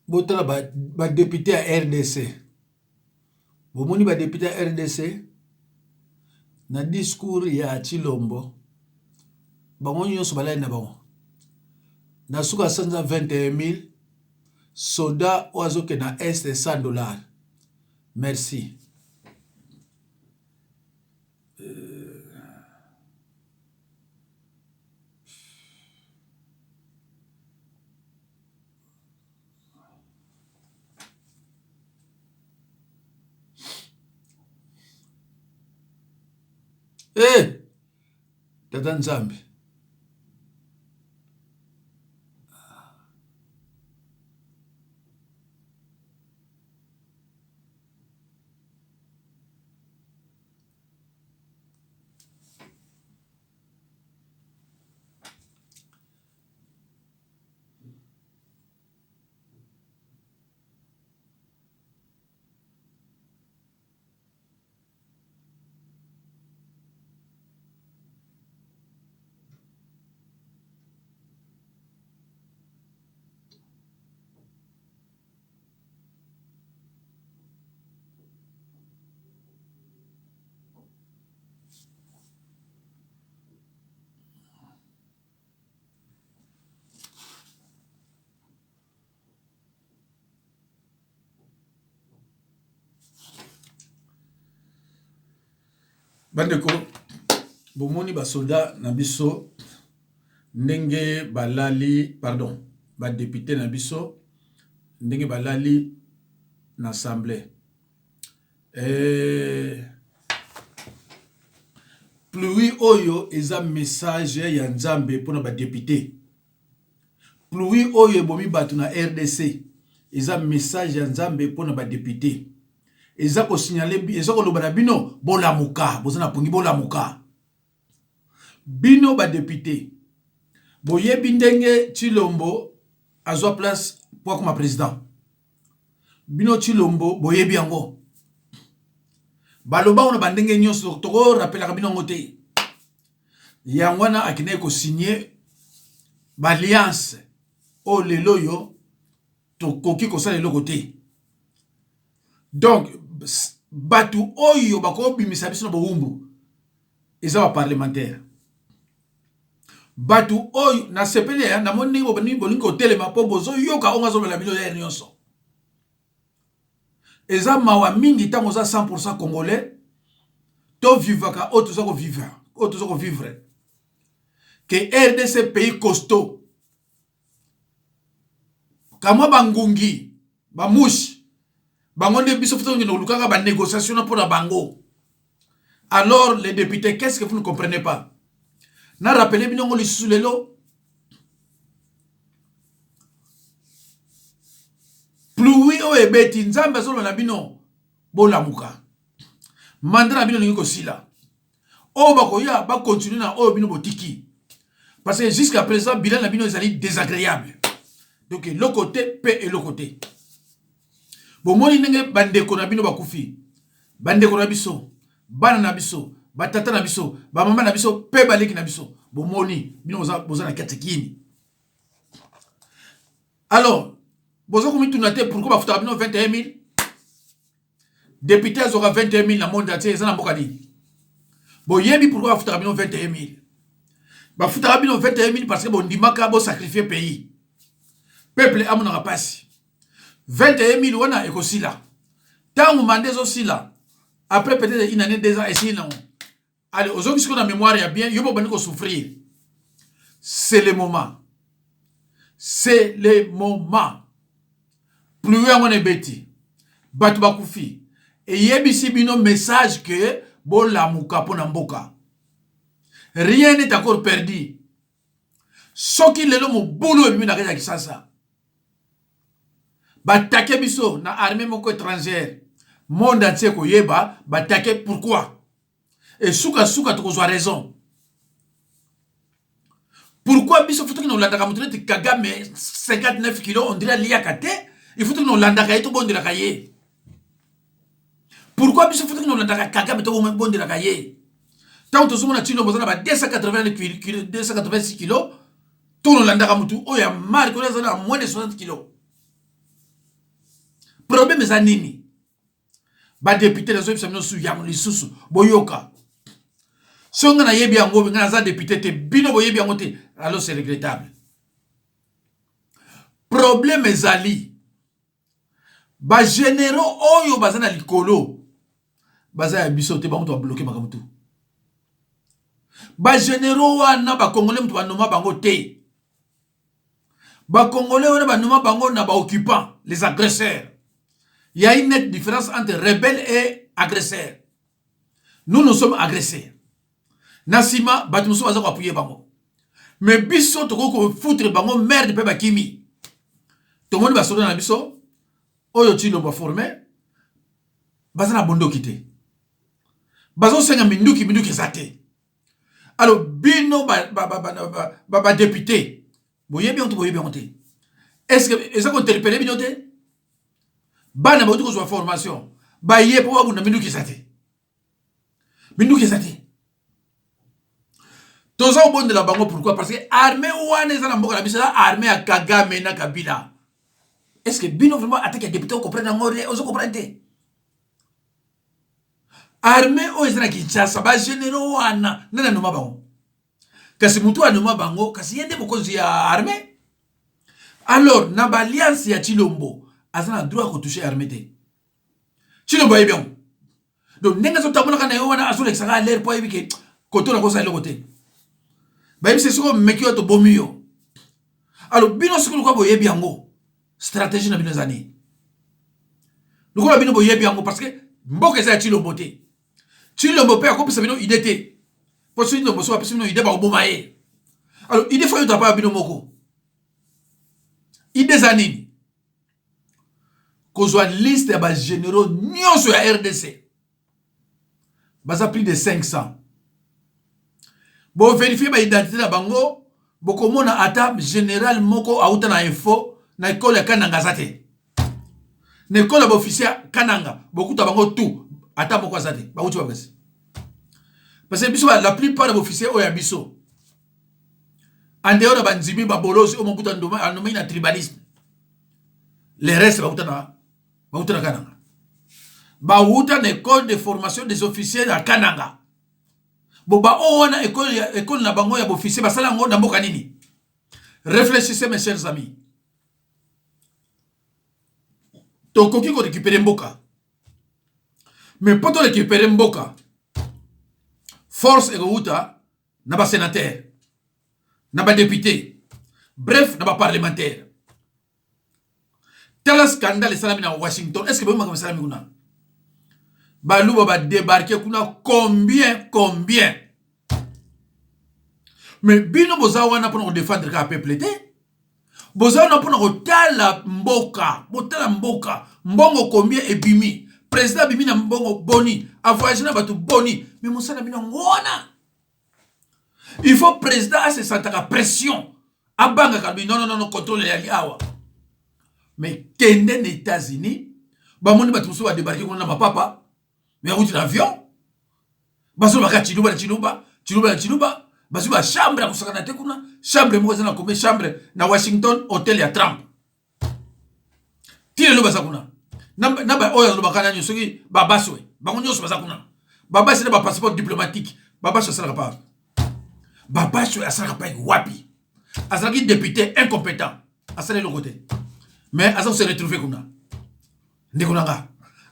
botala ba député à RDC. Bomoni ba député à RDC na discours ya Chilombo. Bango nyonso balai na bango. Na suka sanza 21 000 soda oazoke na est $100. Merci. Tata Nzambe. Bandeko, bomoni ba soldat na biso ndenge balali, pardon, ba député na biso ndenge balali na assemblée. Pluie oyo eza message ya Nzambe pona ba député. Pluie oyo bomi batu na RDC eza message ya Nzambe pona ba député. Eza ko signaler, eza ko loba na bino bolamuka, bozana pungi bolamuka. Bino ba député. Boyebi ndenge Chilombo azwa place pour comme président. Bino Chilombo boyebi yango. Baloba on bandenge nyonso toko rappela bino ngote. Yangwana akine ko signer ba alliance o lelo yo to koki ko sala lelo côté. Donc batu oyo bako bimisa biso na bowumbu eza ba parlementaire. Batu oyo na sepele ya na moni bolingo telema po bozo yoka onga zo la bilo ya nyonso. Eza mawa mingi tango za 100% congolais to vivaka o to zo vivre, o to zo vivre. Que RDC pays costaud. Kama bangungi, ba mouche, bangonde biso futo ngino lukanga ba négociation pour la bango. Alors les députés, qu'est-ce que vous ne comprenez pas? Na rappelé binongo lisusu lelo. Pluie o ebeti Nzambe azolo na bino bolamuka. Mandana bino lingi ko sila. O bakoya ba continuer na o bino botiki. Parce que jusqu'à présent bilan na bino ezali désagréable. Donc le côté paix et le côté. Bon moni ndenge bandeko na bino bakufi. Bandeko na biso, bana na biso, batata na biso, ba mama na biso, pe baleki na biso. Bon moni bino boza na katekini. Alors, bozo komi tunate pourquoi ba futa bino 21 000? Député aura 21 000 na monde entier ezana mboka ni. Bo yebi pourquoi ba futa bino 21 000? Ba futa bino 21 000 parce que bon ndimaka bo sacrifier pays. Peuple amona rapasi. 21 000 wana ekosila. Tango mandezo sila. Après peut-être une année, 2 ans, et sinon. Allez, aujourd'hui, ce qu'on a mémoire est bien, il faut pas souffrir. C'est le moment. C'est le moment. Plus on est bêti. Batu bakoufi. Et yebisi bino message que bon la mouka pona mboka. Rien n'est encore perdu. Ce qui le mo boulot et bina kaya kisasa. Batake biso na armée moko étrangère. Monde entier koyeba batake pourquoi? Et souka tu kozwa raison. Pourquoi biso futu kino landa kamutuneti Kagame 59 kilos on dirait liya kate, il faut que nous landa kaye to bondira kaye. Pourquoi biso futu kino landa Kagame to bondira kaye? Tant to sumona chino bozana ba 286 kilos, to no landa kamutu oya marque on a moins de 60 kilos. Problème eza nini? Ba député na zo bisa bino su yango lisusu boyoka. Songa na yebi yango nga za député te bino boyebi yango te, alors c'est regrettable. Problème ezali ba généraux oyo baza na likolo baza ya biso te, bango to bloquer makambo tout. Ba généraux wana ba congolais mutu banoma bango te. Ba congolais wana banoma bango na ba occupants, les agresseurs. Il y a une nette différence entre rebelles et agresseurs. Nous sommes agresseurs. Nasima batumuso baza ko appuyer bango. Mais biso to ko foutre bango merde pe bakimi. To moni ba sodo na biso oyo tilo ba formé baza na bondo kité. Bazo senga minduki zate. Alors bino ba député boyebi on to boyebi on te. Est-ce que ça qu'on interpellé bino te? Bana ba ko zo formation ba ye po ba na minduki zate. Minduki zate. Toza au bon de la bango, pourquoi? Parce que l'armée ouane est dans la mission, l'armée à Kagame et Kabila. Est-ce que Bino vraiment attaque les députés, on comprend on comprend? Armée ou est dans Kinshasa, ba généraux ouana, nana noma bango. Kasi mutu anoma bango, kasi yende mokonzi ya armée. Alors, na ba alliance ya Chilombo, azana droit ko toucher armée te. Chilombo est bien. Donc, nenga so tamona kana yo wana azo l'exaga l'air po ebike koto na ko sa le côté. Bah, c'est ce qu'on me dit au bomio. Alors, bino ce que nous avons boye biango, stratégie na bino zani. Nous avons bino boye biango parce que mboka za Chilombo te. Chilombo pe akopi sa bino idée te. Parce que nous avons bino idée ba bomaye. Alors, idée faut yota pa bino moko. Idée zani. Kozwa liste ya ba généraux nyonso ya RDC. Baza plus de 500. Bon, vérifier ma identité na bango, boko mona ata général moko auta na info na école ya Kananga zate. Na école ya officier Kananga, beaucoup ta bango tout ata moko zate. Ba uti babesi. Parce que biso la plupart des officiers oya biso. En dehors de banzibi babolosi o mokuta ndoma anomé na tribalisme. Les restes ba uta na Kananga. Ba uta na école de formation des officiers à Kananga. Boba ona école na bango ya officier basala ngo na mboka nini? Réfléchissez mes chers amis. Tokoki ko récupérer mboka. Mais pour to récupérer mboka, force et outa na ba sénateur, na ba député, bref na ba parlementaire. Tel scandale salami na Washington, est-ce que vous m'avez salami kuna? Balou va débarquer kuna combien? Mais bino bozawana pour nous défendre ka peuple te. Bozawana pour nous tala mboka, botala mboka, mbongo combien et bimi. Président bimi na mbongo boni, avoyage na batu boni, mais mosala bino ngona. Il faut président a se sentir la pression. Abanga kalbi non contrôle ya liawa. Mais kende les États-Unis, ba moni batu so va débarquer kuna na papa. Mais on dit l'avion. Baso baka chiluba. Baso ba chambre à kusakana te kuna. Chambre mo na kombe chambre na Washington hôtel ya Trump. Tire lo basa kuna. Naba oya lo baka nanyo soki babaswe. Bango nyoso basa kuna. Babaswe na ba passeport diplomatique. Babaswe sala pa. Babaswe asala pa wapi. Asala ki député incompétent. Asala le côté. Mais asala se retrouver kuna. Ndekunanga.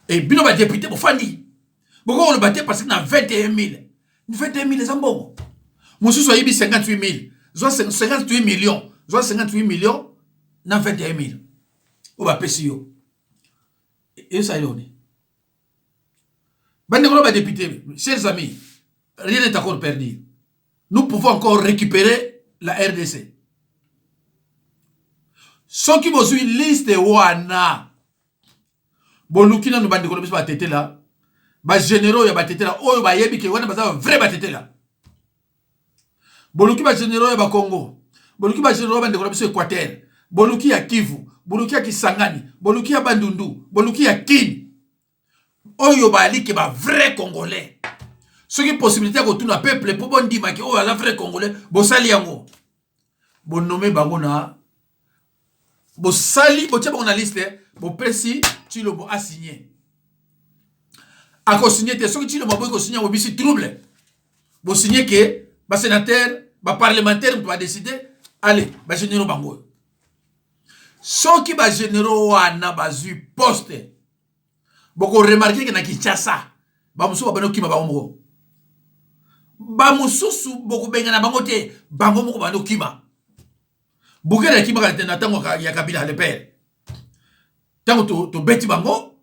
Et bino ba député bo fandi. Pourquoi on le battait parce qu'il a 21 000. 21 000 les ambons. Monsieur soit 58 000. 58 millions. 58 millions. Dans 21 000. On va payer. Et ça y est. Bandekolo député, chers amis, rien n'est encore perdu. Nous pouvons encore récupérer la RDC. Ceux qui vont suivre liste wana. Bolukina nous bandekolo biso batete là. Ba généraux ya batete là. Oyo ba yebi ke wana baza vrai batete là. Boluki ba généraux ya ba Congo. Boluki ba généraux bandekolo biso Équateur. Boluki ya Kivu. Boluki ya Kisangani. Boluki ya Bandundu. Boluki ya Kin. Oyo ba ali ke ba vrai Congolais. Ce qui possibilité ko tuna peuple pour bon dima ke oyo la vrai Congolais. Bosali yango. Bon nommé bango na Bo sali, bo tchèba on a liste, bo précis, Tshilombo a signé. A co-signé, te soki Tshilombo a signé, bo bisi trouble. Bo signé que, ba sénateur, ba parlementaire, ba décider, allez, ba généraux bango. Soki ba généraux wana bazu poste. Boko remarqué que na Kinshasa, ba musu ba bano kima ba omgo. Ba mususu boko benga na bango te, bango moko bano kima. Bukele kima ka tena tango ya Kabila le père. Tango to beti bango,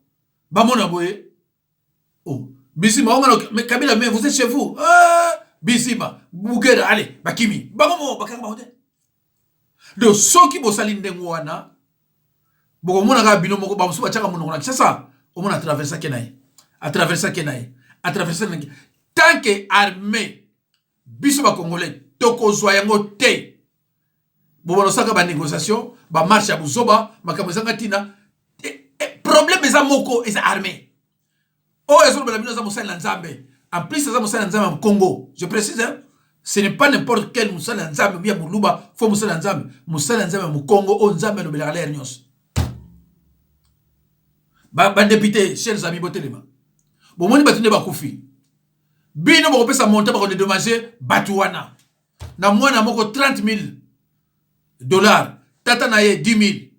ba mona boye. Oh, Bisima mais Kabila mais vous êtes chez vous. Bisima, Bukele allez, ba kimi. Bango mo ba kanga ba hote. De soki bo sali ndengo wana, boko mona ka bino moko ba musu ba chaka mono na Kinshasa. On a traversé Kenaï. À traverser Kenaï. À traverser Kenaï. Tant que armée, Bissoba Congolais, Toko Zoyango Te, Bobo Saka ba négociation, ba marche à Bouzoba, Makamozanga Tina. Problème est à Moko, est à armée. Oh, ils ont besoin de Moussa Lanzambe. En plus, c'est Moussa Lanzambe au Congo. Je précise, hein, ce n'est pas n'importe quel Moussa Lanzambe, bien Moulouba, faut Moussa Lanzambe. Moussa Lanzambe au Congo, au Nzambe, le Bélaré Ernios. Ba député, chers amis, botelema. Bon, moni batune ba koufi. Bino ba kopesa monter ba ko dédommager Batouana. Na mwana moko 30 000 dollars. Tata na ye 10 000.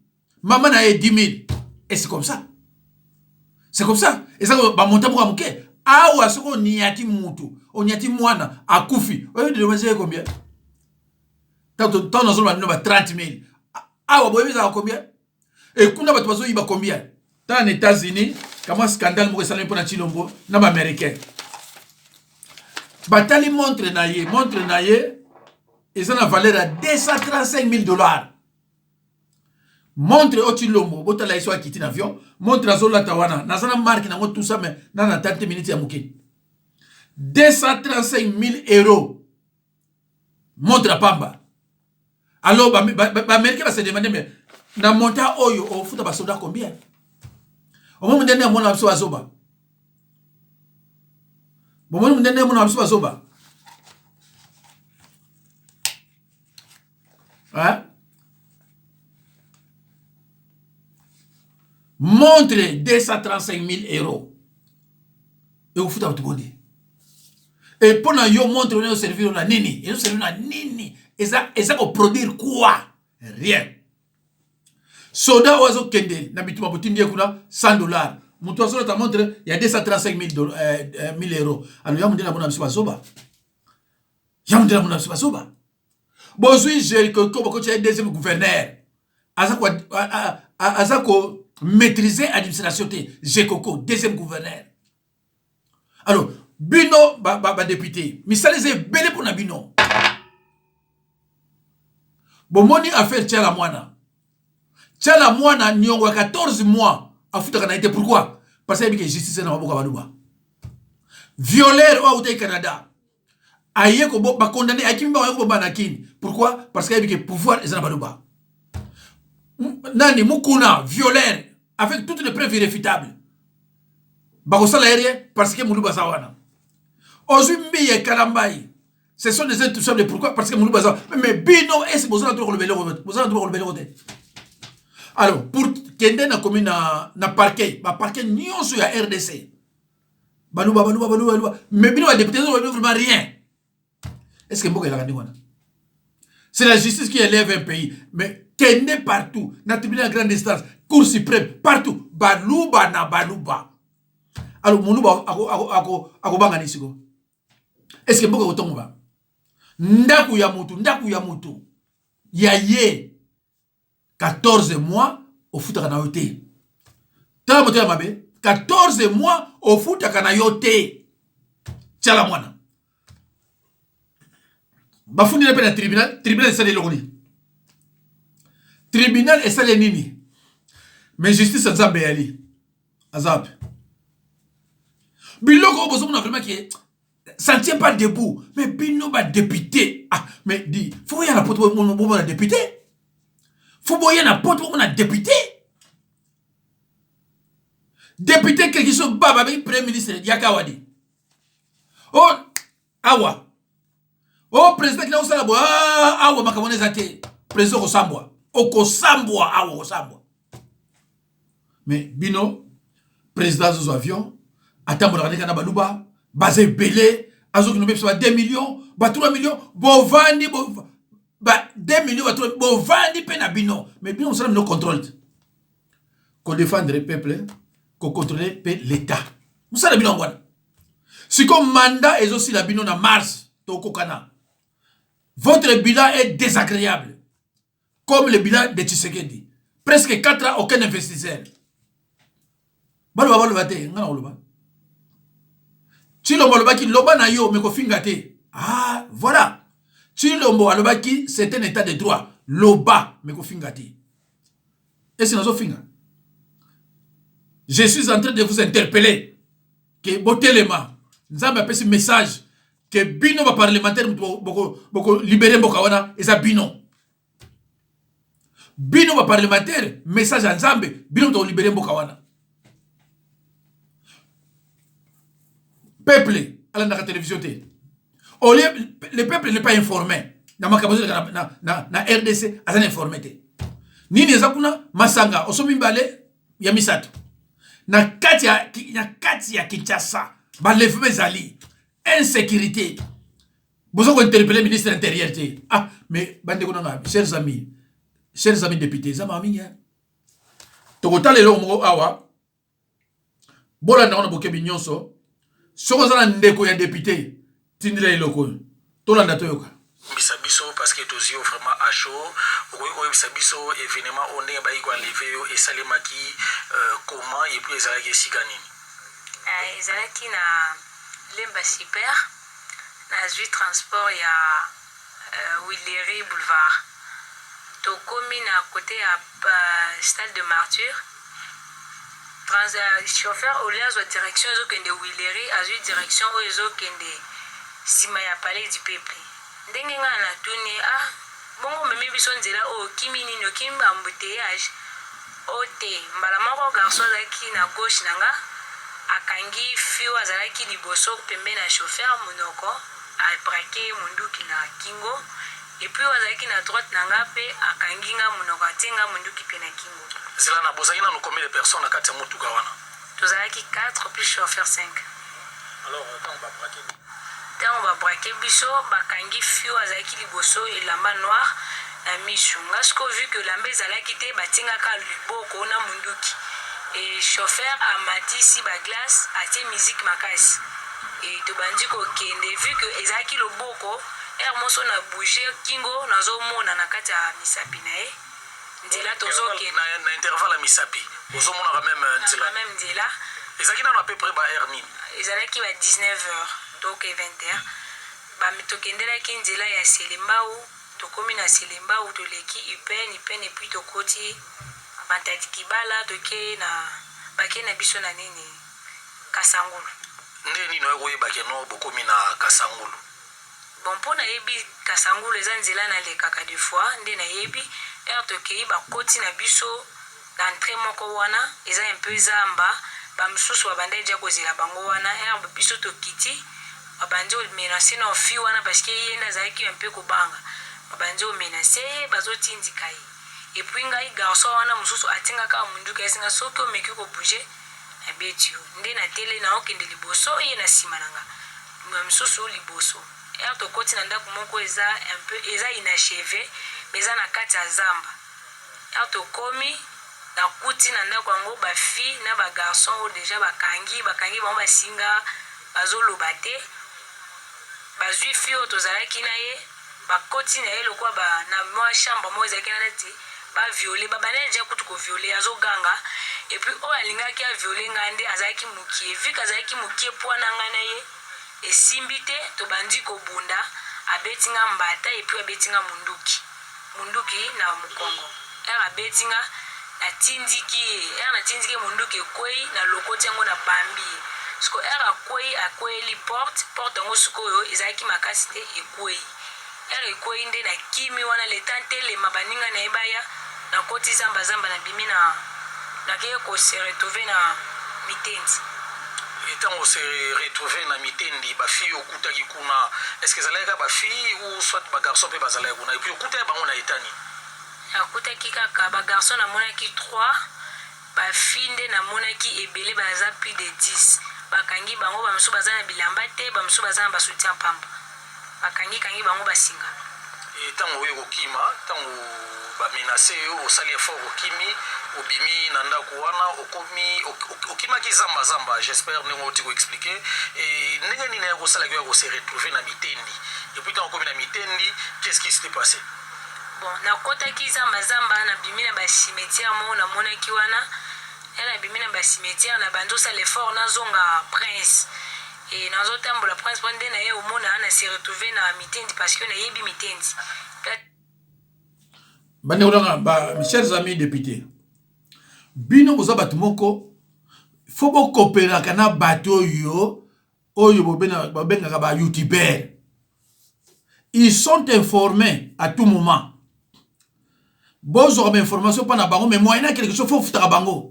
Maman na ye 10 000. Et c'est comme ça. C'est comme ça. Et ça ba monter pour amuke. Awa soko niati mutu. Oniati mwana a koufi. Oyo dédommager combien? Tant na zolo ba 30 000. Awa boye za combien? Et kuna batu bazo yiba combien? Dans les États-Unis, comment scandale moko salé pour na Tshilombo na ba américain. Batali montre naie, ils ont la valeur à 235 000 dollars. Montre au Tshilombo, botala iso akiti na avion, montre à Zola Tawana, na zana marque na tout ça mais na 30 minutes ya muke. 235 000 euros. Montre à Pamba. Alors ba américain va se demander mais na monta oyo au futa ba soldat combien? Au moment où on a besoin de Zoba. Au moment où on a besoin de Zoba. Hein? Montre 235 000 euros. Et vous foutez à tout le monde. Et pendant que vous montrez, vous servez à nini. Et vous servez à nini. Et ça va produire quoi? Rien. Soda oiseau kende, n'habituma botindi kuna 100 dollars. Moutou aso ta montre, il y a 235 000 euros. Alors y'a mundela mona msiba zoba. Y'a mundela mona msiba zoba. Bozui j'ai que comme tu es deuxième gouverneur. Azako maîtriser administration te. J'ai coco deuxième gouverneur. Alors bino ba député. Misalize belé pour na bino. Bomoni affaire tia la moana. Tchala mwana nyongo 14 mois à foutre Canada. Pourquoi? Parce qu'il y a une justice dans le Babalouba. Violeur au Canada. Aïe ko ba condamné à qui m'a ko banakin. Pourquoi? Parce qu'il y a un pouvoir dans le Babalouba. Nani mukuna violeur avec toutes les preuves irréfutables. Bako salaire parce que Moulouba Zawana. Ozumbi et Kalambai. Ce sont des intouchables. Pourquoi? Parce que Moulouba Zawana. Mais bino est-ce que vous avez le vélo? Alors, pour Kende na commune na parquet, ba parquet nyon sur la RDC. Balouba. Mais bino va député, non vraiment rien. Est-ce que Mboka il a gagné? C'est la justice qui élève un pays. Mais Kende partout, na tribunal de grande instance, cour suprême, partout. Balouba. Alors, Moulouba ako bangani siko. Est-ce que Mboka otongo ba? Ndaku ya mutu. Ya ye. 14 mois au foot à Kanayote. 14 mois au foot à Kanayote. Tchala mwana. Bafundi na pena tribunal est salé logoni. Tribunal est salé nini. Mais justice à Zambé ali. Azab. Biloko bozo mona vraiment qui ça ne tient pas debout. Mais bino ba député. Ah, mais dit, faut y aller pour mon député. Faut boyer n'importe où on a député. Député quelque chose baba avec premier ministre Yakawadi. Oh awa. Oh président qui n'a pas awa makamone zate. Président Osambwa. okosambwa awa okosambwa. Mais bino président zo avion atambola kaneka na baluba bazé belé azo kino beso 2 millions ba 3 millions bovandi ba 2 millions ba 3 bovandi pe na bino. Mais bino on sera no contrôle. Qu'on défendre le peuple, qu'on contrôle l'État. Vous savez bien quoi? Si comme mandat est aussi la bino na mars, tokokana. Votre bilan est désagréable. Comme le bilan de Tshisekedi. Presque 4 ans, aucun investisseur. Chilombo alobaki loba na yo meko fingate. Ah, voilà. Chilombo alobaki c'est un état de droit. Loba meko fingate. Et c'est nazo finga. Je suis en train de vous interpeller que botelema nzambe apesi message que bino ba parlementaire boko libérer mbokawana eza bino. Bino ba parlementaire message à nzambe bino to libérer mbokawana. Peuple à la télévision té. Le peuple n'est pas informé. Na makabozo na RDC azana informé té. Nini ezakuna masanga osomi mbale ya misato. Na kati ya Kinshasa ba leveme zali insécurité bozo ko interpeller ministre de l'intérieur té. Ah mais bande ko na chers amis députés ça m'a mingi to kotale lo mo awa bola na boke binyonso soko za ndeko ya député tindile loko to landa to yoka bisabiso parce que tozio vraiment à chaud oui bisabiso événement on est ba iko lever et salemaki comment et puis ezalaki sikani ezalaki na lemba super na zui transport ya Willery boulevard to komi na côté ya stade de Martyr chauffeur au lieu de direction ezokende Willery azui direction oyo ezokende sima ya palais du peuple ndenge nga na tuni bongo meme biso nzela o kimi nini okimi embouteillage ote mbala moko garçon azalaki na gauche nanga akangi fio azalaki liboso pembe na chauffeur monoko abrake munduki na kingo et puis azalaki na droite nanga pe akangi nga monoko atenga munduki pe na kingo. Zela na bozaki na combien de personnes na kati ya mutuka wana? Tozalaki 4 plus chauffeur 5. Alors quand ba brake on va braquer biso bakangi fio azalaki liboso elamba noir na misu ngasko vu que lambe ezalaki te batingaka liboko na munduki et chauffeur amatisi ba glace atie musique makasi et tobandi kokende vu que ezalaki loboko moso na bouger kingo nazomona na kati ya misapi na ye nzela tozokende na intervalle misapi ozomona même nzela ezalaki na à peu près ba heure nini ezalaki ba 19h donc 21 bamitokendelaki nzela ya Selembao tokomi na Selembao toleki ipene et puis tokoti Matadi Kibala toke na bake na biso na nini Kasangulu nde nini oyekoyeba keno bokomi na Kasangulu bon mpona yebi Kasangulu eza nzela na lekaka de fois nde na yebi tokei bakoti na biso na entrée moko wana eza un peu zamba bamisusu babanda eja kozela bango wana biso tokiti babandi omenase na ofi wana parce que yenda azalaki un peu kobanga babandi omenase bazotindika ye et puis ngai garçon wana mususu atingaka munduka esinga soki omeki kobouge abeti yo nde na tele na okende liboso ye na nsima nanga mususu liboso tokoti na ndako moko eza un peu eza inachevé mais eza na kati ya zamba tokomi na kuti na ndako yango bafi na bagarçon oyo deja bakangi bango basinga bazoloba te bazwi fi oyo tozalaki na ye bakoti na ye lokwa na mwa chambre mo ezalaki na neti baviole babanda deja kutu koviole azoganga et puis oyo alingaki aviole nga nde azalaki mokie vu kazalaki mokie poa na nga na ye esimbi te tobandi kobunda abetinga mbata et puis abetinga munduki na mokongo abetinga natindiki munduki ekwei na lokoti yango na bambi siko akweli porte yango sikoyo ezalaki makasi te ekwei nde na kimi wana leta ntelema baninga na ebaya na koti zamba na bimi na keye kose retrouve na mitendi etango se retrouve na mitendi bafi okutaki kuna est-ce que ezalaki bafi ou soit bagarçon mpe bazalaki kuna epuis okuta ya bango na etani akutaki kaka bagarçon namonaki 3 bafille nde namonaki ebele baza plus de 10 bakangi bango bamosusu baza na bilamba te bamosusu baza na basoutien pamba bakangi bango basinga ntango oyo kokima ntango bamenase yo osali effort okimi obimi na ndako wana okimaki zambazamba j'espère ndenge oti koexplike ndenge nini ya kosalaki ya kose retrouve na mitendi epuis ntango okomi na mitendi qu'est-ce qui s'était passé bon nakotaki zambazamba nabimi na bacimetière moko namonaki wana nabimi na bacimetière na bandosala effort nazonga prince nazotambola prince mpo nde na ye omona na se retrouve na mitendi parce que nayebi mitendi bandekolanga mes chers amis députés bino boza bato moko fo bokopelaka na bato oyo babengaka ba youtubeur. Ils sont informés à tout moment. Bonjour, mais information pas na bango, mais moi il y a quelque chose faut foutre bango.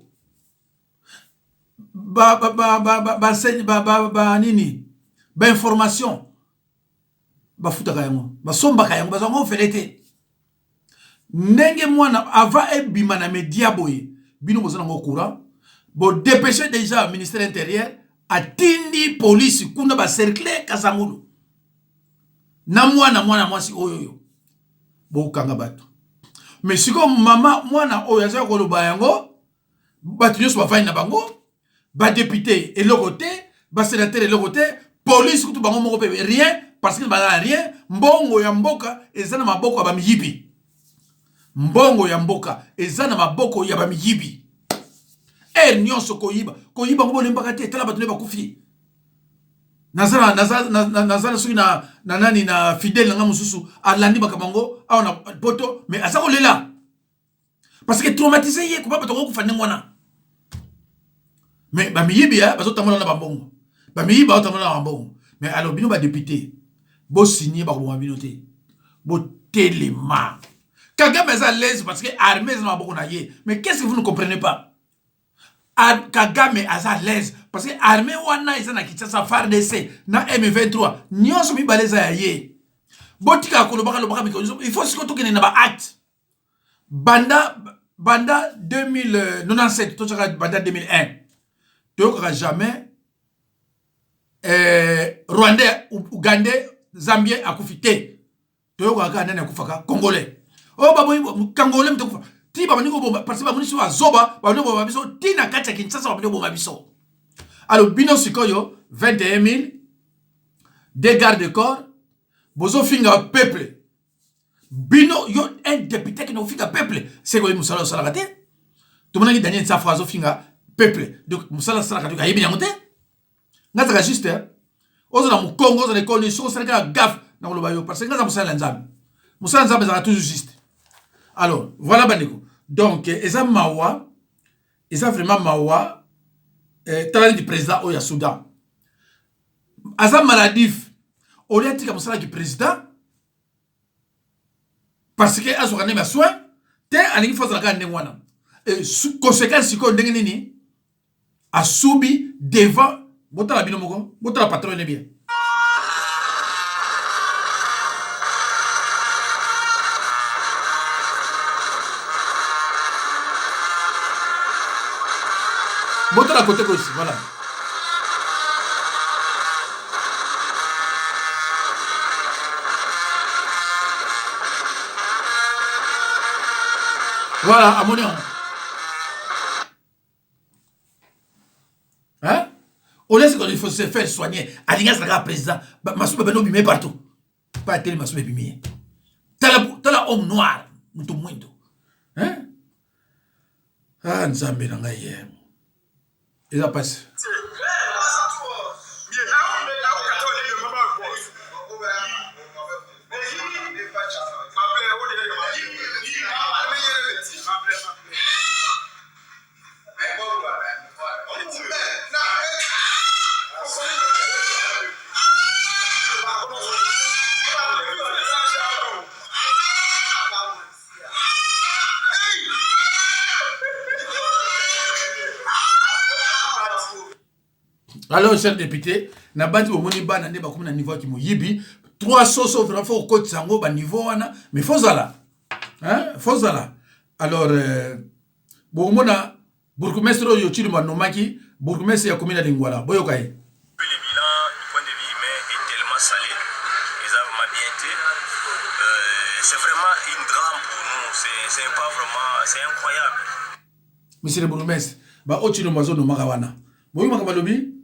Nini information foutre yango somba yango bazango felete ndenge mwana avant ebima na media boye bino bozana ngo courant bo dépêcher déjà ministère intérieur atindi police kuna ba cercler kasangulu na mwana mwasi oyo bo kanga bato mais siko mama mwana oyo aza ko loba yango bato nyonso bafai na bango ba député et le côté ba sénateur et le côté police kutu bango moko pe rien parce que ba rien mbongo ya mboka ezana maboko ya bamiyibi mbongo ya mboka ezana maboko ya bamiyibi nyonso koyiba ngo lembaka te tala bato ne bakufi nazala soki na nani na fidèle nga mususu alandi bakabango awa na poto mais azako lela parce que traumatisé ye ko ba bato ko kufande ngwana mais bamiyibi bazotambola na bambongo bamiyibi bazotambola na bambongo mais alors bino ba député bo signer ba ko bino te bo telema Kagame est à l'aise parce que l'armée est dans la ye. Mais qu'est-ce que vous ne comprenez pas? Kagame est à l'aise parce que l'armée wana est na Kinshasa FARDC na M23 nyonso mi baleza ya ye. Botika kolobaka lobaka bikonzo il faut siko tokene na ba acte. Banda 2097 to chaka banda 2001. Toyoka jamais Rwandais, Ougandais, Zambien akufite. Toyoka ka nani akufaka Congolais. Oh babo Congolais mtakufa. Ti baba niko bomba parce que baba niso azoba, baba niko bomba biso ti na kati ya Kinshasa baba niko bomba biso. Alors bino sikoyo 21 000 des gardes de corps bozo finga peuple. Bino yo un député qui no finga peuple, c'est quoi musala sala kate? Tout le monde dit Daniel Safrazo finga peuple. Donc musala sala kate ka yebi nyamote. Ngata juste ozo na mu Congo ozo na conditions ça ka gaf na lo bayo parce que ngata musala nzambe. Musala nzambe za toujours juste. Alors, voilà bandeko. Donc, eza mawa, eza vraiment mawa, talent du président Oya Soudan. Asa maladif, au lieu de comme ça du président, parce que aso kane ma soin, te alingi faut la gane wana. Et conséquence siko ndenge nini, asubi devant, bota la binomoko, bota la patronne bien. Montre à côté gauche, voilà. Voilà, à mon nom. Hein? On laisse qu'il faut se faire soigner. Alingas la président. Massoube Beno bimé partout. Pas tel Massoube bimé. T'as homme noir. Moutou mouindo. Hein? Ah, Nzambe nangaye. Et ça passe. Alors, chers députés, na bandi au moni bana ne ba comme na niveau qui mo yibi 3 soso vraiment faut côté sango ba niveau wana mais faut zala hein fozala alors bon mona bourgmestre oyo chilima nomaki bourgmestre ya commune de Ngwala boyoka ye. Le bilan du point de vue humain est tellement salé, ils ont vraiment bien été. C'est vraiment une drame pour nous, c'est pas vraiment, c'est incroyable. Monsieur le bourgmestre, ba ochino mazo no makawana. Boyo makabalobi?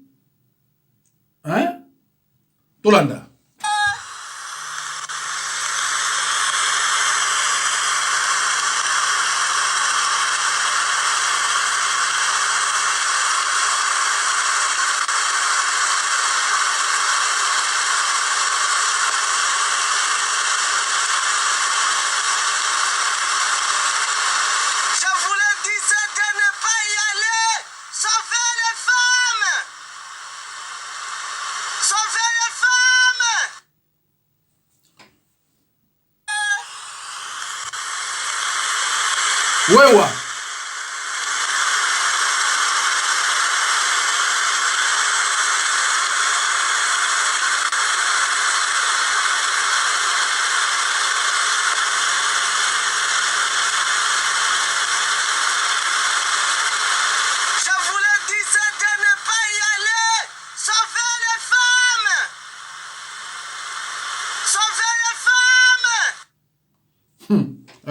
Hein? Tolanda. Wewa.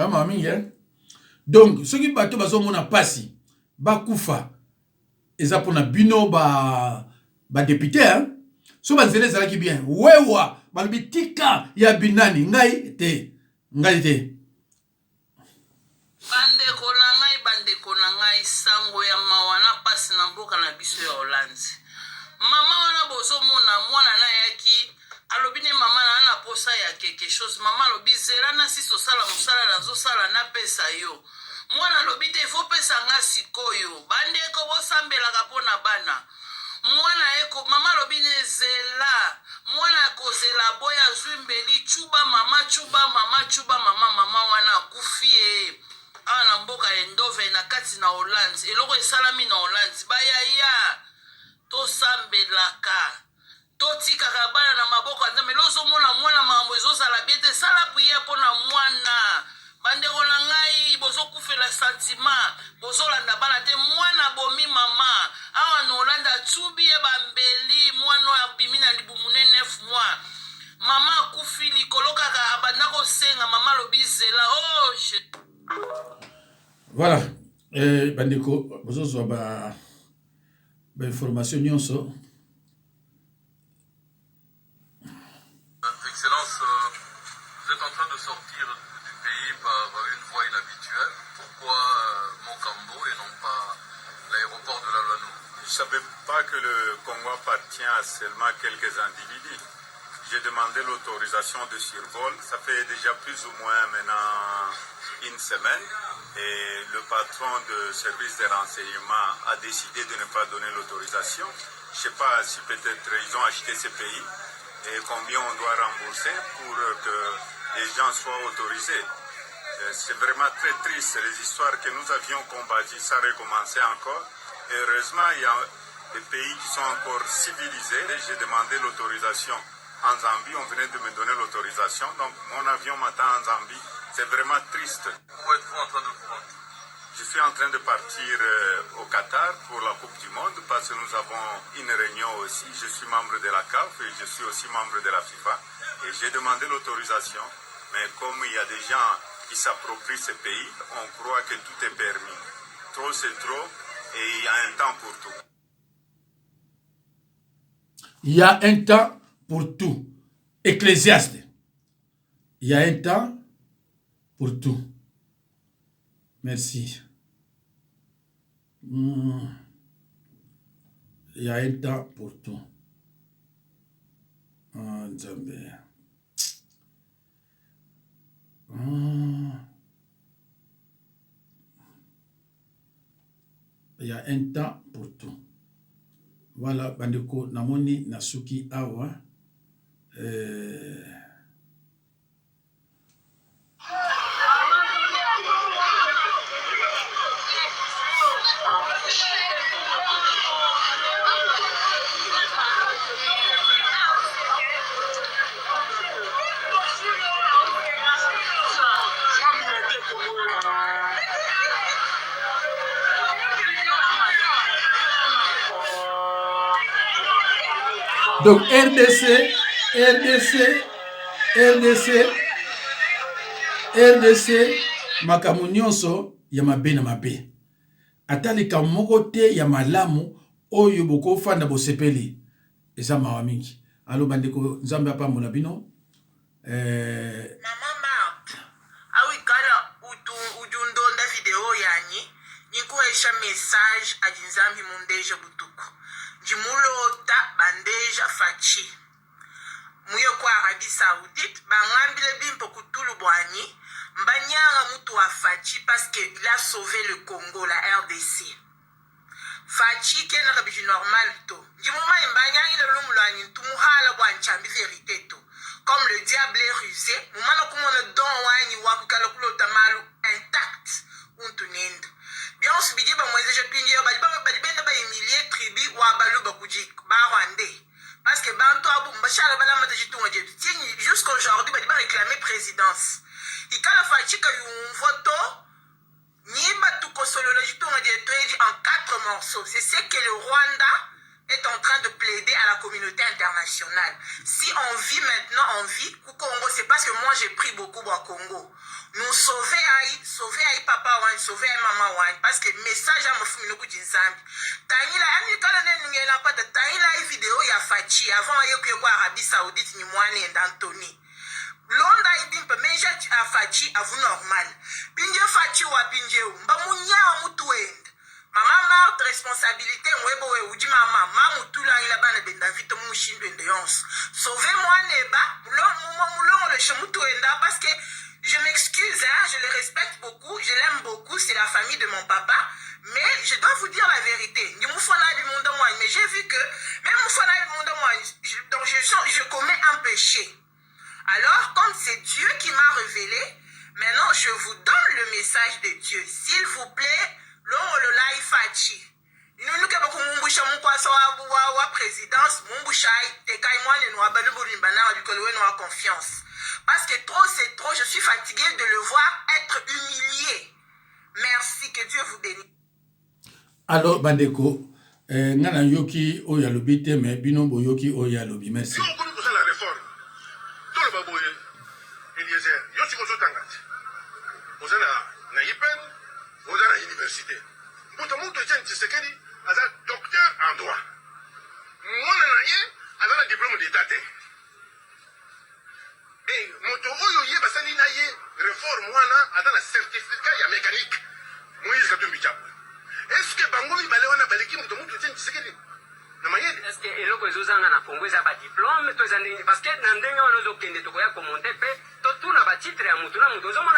Mami, hein? Donc, ce qui bateau bazo mona pasi, ba kufa, eza pona bino ba député, hein? So ba zele zala ki bien, wewa, balbi tika ya binani, ngai te. Bandeko na ngai sango ya mawana pasi na mboka na biso ya Hollande. Mama wana bozo mona mwana na yaki alobi ne mama na posa ya quelque chose mama alobi zela na siso sala musala na zo sala na pesa yo mwana alobi te fo pesa nga sikoyo bandeko bosambela kapona bana mwana eko mama alobi ne zela mwana kozela boya zwimbeli chuba mama wana kufie ana mboka endove na kati na Hollande eloko esalami na Hollande bayaya tosambelaka totikaka bana na maboko ya Nzambe lozomona mwana makambo ezozala bien te sala priere mpona mwana bandeko na ngai bozokufela santima bozolanda bana te mwana bomi mama awa na Hollande atubi ye bambeli mwana oyo abimi na libumu ne 9 mois mama akufi likolo kaka abanda kosenga mama alobi zela oh voilà bandeko bozozwa ba information nyonso. Excellence, vous êtes en train de sortir du pays par une voie inhabituelle. Pourquoi Mokambo et non pas l'aéroport de la Lanou? Je ne savais pas que le Congo appartient à seulement quelques individus. J'ai demandé l'autorisation de survol. Ça fait déjà plus ou moins maintenant une semaine. Et le patron de service de renseignement a décidé de ne pas donner l'autorisation. Je ne sais pas si peut-être ils ont acheté ce pays et combien on doit rembourser pour que les gens soient autorisés. C'est vraiment très triste, les histoires que nous avions combattues, ça recommençait encore. Et heureusement, il y a des pays qui sont encore civilisés. J'ai demandé l'autorisation en Zambie, on venait de me donner l'autorisation. Donc mon avion m'attend en Zambie. C'est vraiment triste. Où êtes-vous en train de vous rendre? Je suis en train de partir au Qatar pour la Coupe du Monde parce que nous avons une réunion aussi. Je suis membre de la CAF et je suis aussi membre de la FIFA. Et j'ai demandé l'autorisation. Mais comme il y a des gens qui s'approprient ce pays, on croit que tout est permis. Trop c'est trop et il y a un temps pour tout. Il y a un temps pour tout. Ecclésiaste. Il y a un temps pour tout. Merci. Il y a un temps pour tout. Nzambe. Il y a un temps pour tout. Voilà, bandeko namoni nasuki awa. Donc RDC makambo nyonso ya mabe na mabe. Atalika moko te ya malamu oyo bokofanda bosepeli. Eza mawa mingi. Alo bandeko nzambe apambola bino. Mama Marthe, awikala udundonda video yanyi, nikuesha message adinzambi mundeja butuku. Jimulota bandeja fachi. Muyo kwa Arabie Saoudite, bangambile bimpo kutulu bwanyi, mbanyanga mutu wa fachi parce qu'il a sauvé le Congo, la RDC. Fachi kena rabiji normal to. Jimuma mbanyanga ile lumulwanyi tumuhala bwanchambi vérité to. Comme le diable est rusé, mumana kumona don wanyi wakukala kulota malu intact untunenda. Bien on subidi ba mweze je pingi yo bali benda ba emilie tribi wa balu bakuji ba rwandais. Parce que banto abu mbashala bala mata jitunga je tieni jusqu'aujourd'hui bali ba réclamer présidence. Ikala fachika yu voto ni batu kosolola jitunga je toeji en 4 morceaux. C'est ce que le Rwanda est en train de plaider à la communauté internationale. Si on vit maintenant, on vit au Congo, c'est parce que moi j'ai pris beaucoup au Congo. Nous sauver aïe papa wan, sauver aïe maman wan, parce que message à mon fou nous coup d'insambi. Taïla, amikala ne n'yela pas de taïla vidéo ya fachi avant ayo que quoi Arabie Saoudite ni moine d'Anthony. Londa idimpe meja a fachi avu normal. Pinje fachi wa pinje u, mba munya mutu end. Mama Marthe responsabilité mwebo we uji mama mamu tula ila bana benda vito mushindo ende yonso. Sauvez-moi neba, moulon le chemutu enda parce que je m'excuse, hein, je le respecte beaucoup, je l'aime beaucoup, c'est la famille de mon papa, mais je dois vous dire la vérité. Mais j'ai vu que même donc je commets un péché. Alors, comme c'est Dieu qui m'a révélé, maintenant je vous donne le message de Dieu. S'il vous plaît, le live fachi. Nous que beaucoup mumbusha mukwaso wa présidence mumbusha tekai mwane no abalu bolimbana du kolwe no confiance. Parce que trop c'est trop, je suis fatigué de le voir être humilié. Merci, que Dieu vous bénisse. Alors bandeko ngana yoki oya lobi te mais bino boyoki oya lobi. Merci. Université. Mutu Etienne Tshisekedi aza docteur en droit. Mwana na ye aza na diplôme d'état. Et moto oyo ye basali na ye réforme wana aza na certificat ya mécanique. Moïse Katumbi Tchap. Est-ce que bango mibale wana baleki mutu Etienne Tshisekedi? Na mayede. Est-ce que eloko ezozanga na Congo eza ba diplôme to eza ndenge parce que na ndenge wana ozokende tokoya commenter pe to tuna ba titre ya mutu na mutu ozomona